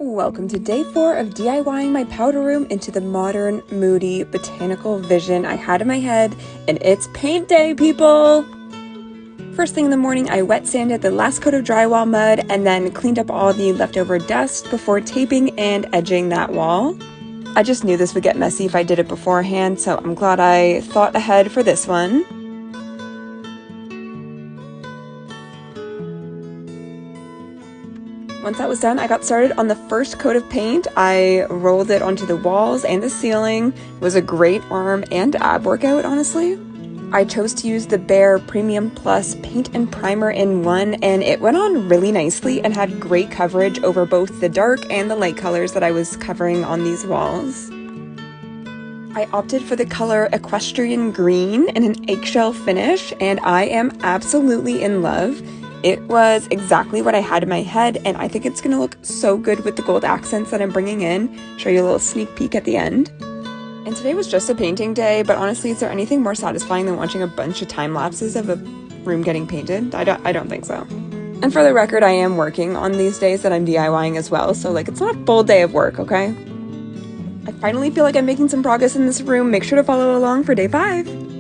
Welcome to day 4 of DIYing my powder room into the modern, moody, botanical vision I had in my head, and it's paint day, people! First thing in the morning, I wet sanded the last coat of drywall mud and then cleaned up all the leftover dust before taping and edging that wall. I just knew this would get messy if I did it beforehand, so I'm glad I thought ahead for this one. Once that was done, I got started on the first coat of paint. I rolled it onto the walls and the ceiling. It was a great arm and ab workout, honestly. I chose to use the Bare Premium Plus paint and primer in one, and it went on really nicely and had great coverage over both the dark and the light colors that I was covering on these walls. I opted for the color Equestrian Green in an eggshell finish, and I am absolutely in love. It was exactly what I had in my head, and I think it's going to look so good with the gold accents that I'm bringing in. Show you a little sneak peek at the end. And today was just a painting day, but honestly, is there anything more satisfying than watching a bunch of time lapses of a room getting painted? I don't think so. And for the record, I am working on these days that I'm DIYing as well, so it's not a full day of work, okay? I finally feel like I'm making some progress in this room. Make sure to follow along for day 5.